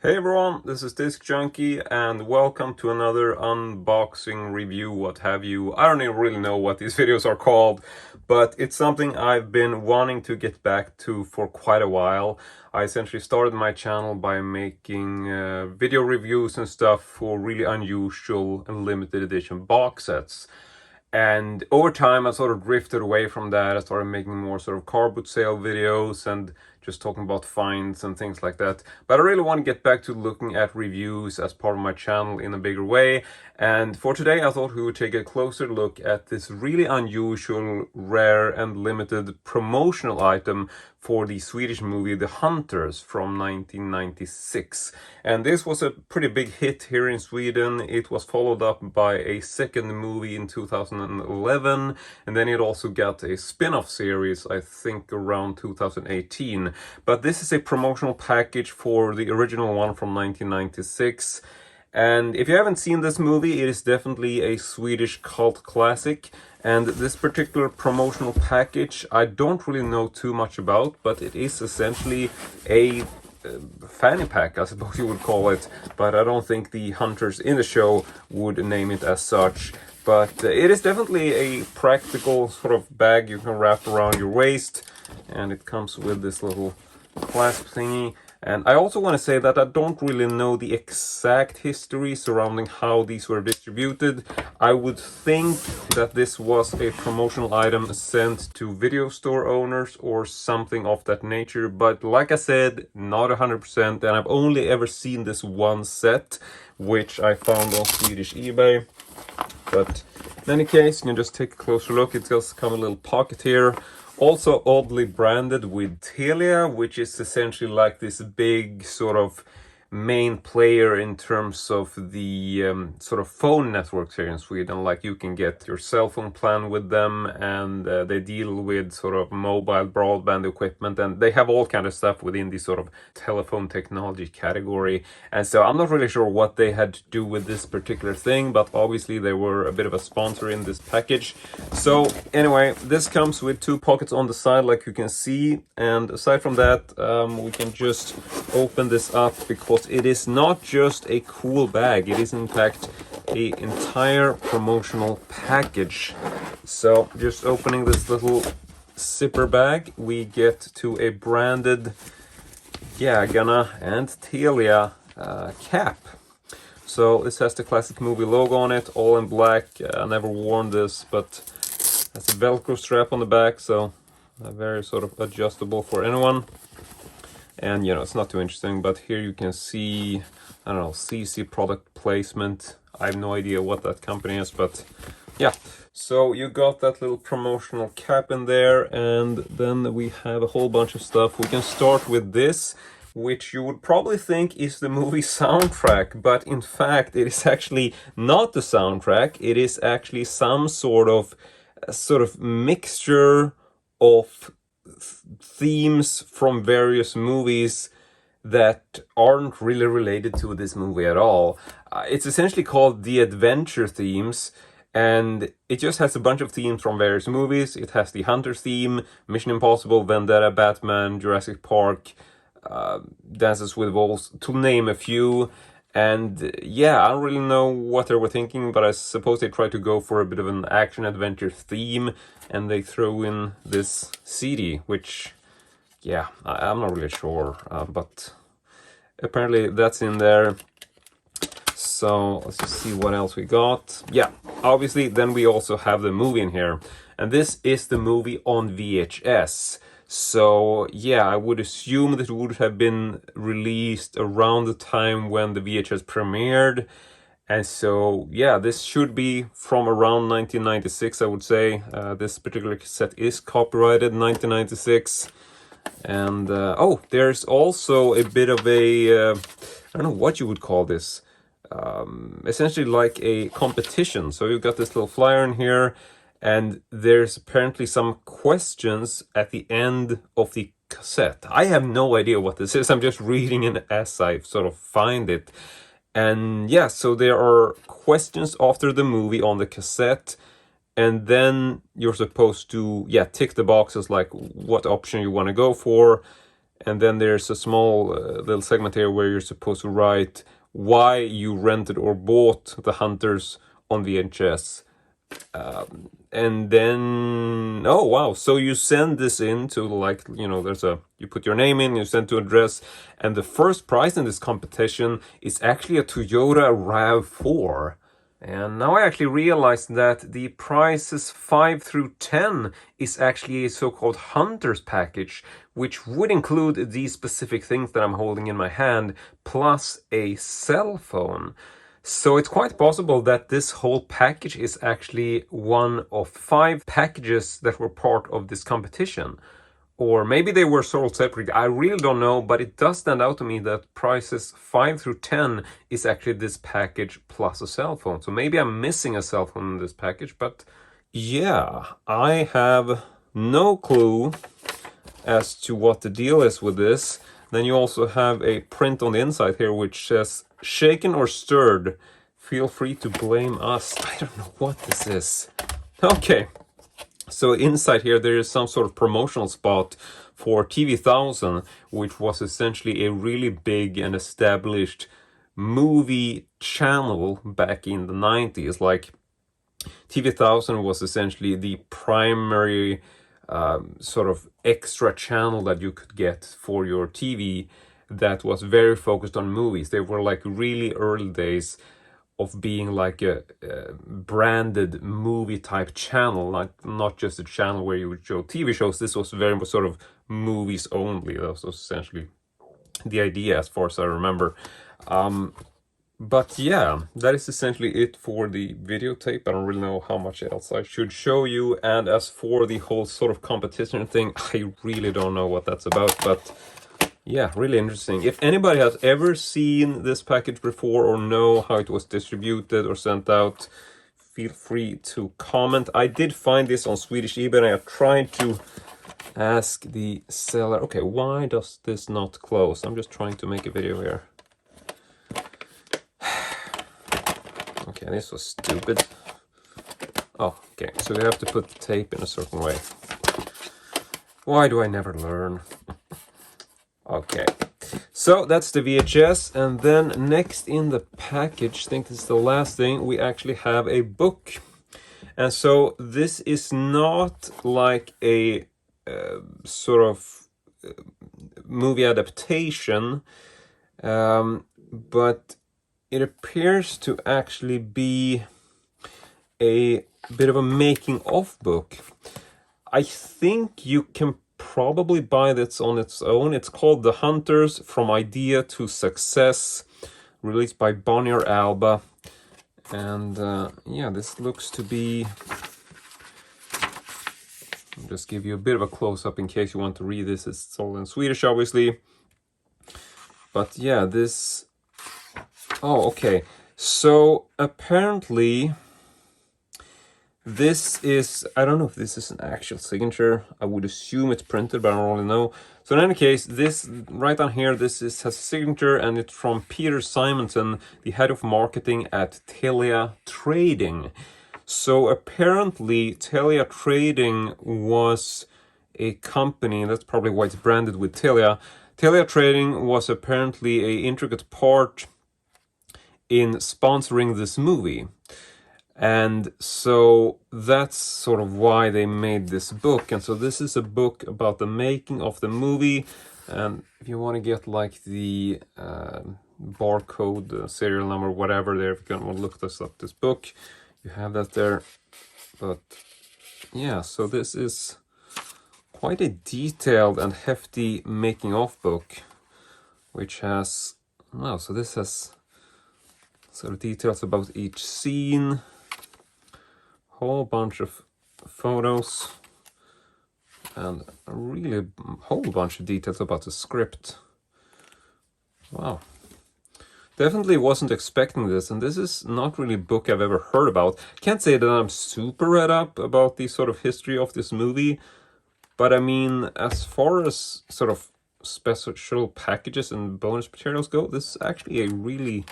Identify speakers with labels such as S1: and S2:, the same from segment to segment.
S1: Hey everyone, this is Disc Junkie and welcome to another unboxing review, what have you. I don't even really know what these videos are called, but it's something I've been wanting to get back to for quite a while. I essentially started my channel by making video reviews and stuff for really unusual and limited edition box sets. And over time, I sort of drifted away from that. I started making more sort of car boot sale videos and just talking about finds and things like that. But I really want to get back to looking at reviews as part of my channel in a bigger way. And for today, I thought we would take a closer look at this really unusual, rare and limited promotional item for the Swedish movie The Hunters from 1996. And this was a pretty big hit here in Sweden. It was followed up by a second movie in 2011, and then it also got a spin-off series, I think around 2018. But this is a promotional package for the original one from 1996. And if you haven't seen this movie, it is definitely a Swedish cult classic. And this particular promotional package, I don't really know too much about, but it is essentially a fanny pack, I suppose you would call it. But I don't think the hunters in the show would name it as such. But it is definitely a practical sort of bag you can wrap around your waist. And it comes with this little clasp thingy. And I also want to say that I don't really know the exact history surrounding how these were distributed. I would think that this was a promotional item sent to video store owners or something of that nature. But like I said, not 100%. And I've only ever seen this one set, which I found on Swedish eBay. But in any case, you can just take a closer look. It does come a little pocket here. Also oddly branded with Telia, which is essentially like this big sort of main player in terms of the sort of phone networks here in Sweden. Like you can get your cell phone plan with them, and they deal with sort of mobile broadband equipment, and they have all kind of stuff within the sort of telephone technology category. And so I'm not really sure what they had to do with this particular thing, but obviously they were a bit of a sponsor in this package. So anyway, this comes with two pockets on the side, like you can see, and aside from that, we can just open this up because it is not just a cool bag, it is in fact an entire promotional package. So just opening this little zipper bag, we get to a branded Jägarna and Telia cap. So this has the classic movie logo on it, all in black. I never worn this, but has a Velcro strap on the back, so very sort of adjustable for anyone. And you know, it's not too interesting, but here you can see, I don't know, CC product placement. I have no idea what that company is, but yeah. So you got that little promotional cap in there, and then we have a whole bunch of stuff. We can start with this, which you would probably think is the movie soundtrack, but in fact it is actually not the soundtrack. It is actually some sort of mixture of themes from various movies that aren't really related to this movie at all. It's essentially called the Adventure Themes, and it just has a bunch of themes from various movies. It has the Hunter theme, Mission Impossible, Vendetta, Batman, Jurassic Park, Dances with Wolves, to name a few. And yeah, I don't really know what they were thinking, but I suppose they tried to go for a bit of an action-adventure theme, and they throw in this CD, which, yeah, I'm not really sure, but apparently that's in there. So let's just see what else we got. Yeah, obviously then we also have the movie in here, and this is the movie on VHS. So yeah, I would assume that it would have been released around the time when the VHS premiered. And so yeah, this should be from around 1996, I would say. This particular cassette is copyrighted 1996. And oh, there's also a bit of a, I don't know what you would call this. Essentially like a competition. So you've got this little flyer in here, and there's apparently some questions at the end of the cassette. I have no idea what this is. I'm just reading it as I sort of find it. And yeah, so there are questions after the movie on the cassette, and then you're supposed to, yeah, tick the boxes like what option you want to go for. And then there's a small little segment here where you're supposed to write why you rented or bought the Hunters on VHS. And then, oh wow, so you send this in to, like, you know, you put your name in, you send to address, and the first prize in this competition is actually a Toyota RAV4. And now I actually realized that the prizes 5 through 10 is actually a so-called Hunter's package, which would include these specific things that I'm holding in my hand, plus a cell phone. So it's quite possible that this whole package is actually one of 5 packages that were part of this competition. Or maybe they were sold separately, I really don't know, but it does stand out to me that prices 5 through 10 is actually this package plus a cell phone. So maybe I'm missing a cell phone in this package, but yeah, I have no clue as to what the deal is with this. Then you also have a print on the inside here which says, shaken or stirred, feel free to blame us. I don't know what this is. Okay. So inside here there is some sort of promotional spot for TV1000, which was essentially a really big and established movie channel back in the 90s. Like, TV1000 was essentially the primary sort of extra channel that you could get for your TV that was very focused on movies. They were like really early days of being like a branded movie type channel, not just a channel where you would show TV shows. This was very much sort of movies only. That was essentially the idea as far as I remember. But yeah, that is essentially it for the videotape. I don't really know how much else I should show you. And as for the whole sort of competition thing, I really don't know what that's about, but yeah, really interesting. If anybody has ever seen this package before or know how it was distributed or sent out, feel free to comment. I did find this on Swedish eBay and I tried to ask the seller, okay, why does this not close? I'm just trying to make a video here. Okay, this was stupid. Oh, okay, so we have to put the tape in a certain way. Why do I never learn? Okay, so that's the VHS, and then next in the package, I think this is the last thing, we actually have a book. And so this is not like a sort of movie adaptation, but it appears to actually be a bit of a making of book. I think you can probably buy this on its own. It's called The Hunters From Idea to Success, released by Bonnier Alba. And yeah, this looks to be... I'll just give you a bit of a close-up in case you want to read this. It's all in Swedish, obviously. But yeah, this... Oh, okay. So apparently... this is, I don't know if this is an actual signature. I would assume it's printed, but I don't really know. So in any case, this right down here, this has a signature, and it's from Peter Simonson, the head of marketing at Telia Trading. So apparently Telia Trading was a company, that's probably why it's branded with Telia. Telia Trading was apparently an intricate part in sponsoring this movie. And so that's sort of why they made this book. And so this is a book about the making of the movie. And if you want to get like the barcode, serial number, whatever there, if you want to look this up, this book, you have that there. But yeah, so this is quite a detailed and hefty making of book, which has, wow, so this has sort of details about each scene. Whole bunch of photos and a really whole bunch of details about the script. Wow, definitely wasn't expecting this, and this is not really a book I've ever heard about. Can't say that I'm super read up about the sort of history of this movie, but I mean, as far as sort of special packages and bonus materials go, this is actually a really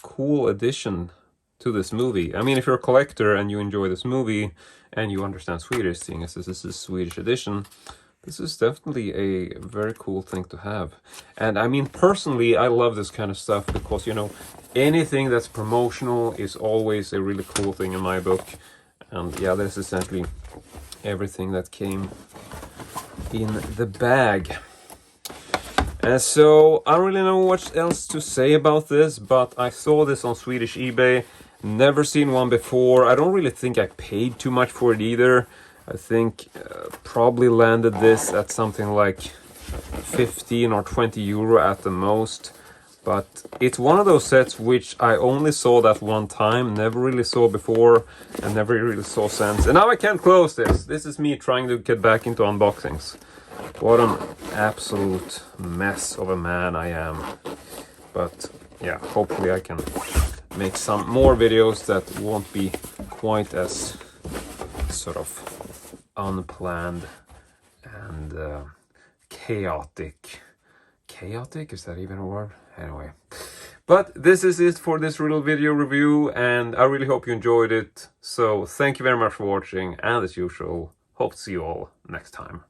S1: cool addition to this movie. I mean, if you're a collector and you enjoy this movie and you understand Swedish, seeing as this is a Swedish edition, This is definitely a very cool thing to have. And I mean, personally, I love this kind of stuff because, you know, anything that's promotional is always a really cool thing in my book. And yeah, this is essentially everything that came in the bag. And so I don't really know what else to say about this, but I saw this on Swedish eBay. Never seen one before. I don't really think I paid too much for it either. I think probably landed this at something like 15 or 20 euro at the most. But it's one of those sets which I only saw that one time, never really saw before, and never really saw since. And now I can't close this. This is me trying to get back into unboxings. What an absolute mess of a man I am. But yeah, hopefully I can make some more videos that won't be quite as sort of unplanned and chaotic. Chaotic? Is that even a word? Anyway. But this is it for this little video review, and I really hope you enjoyed it. So thank you very much for watching, and as usual, hope to see you all next time.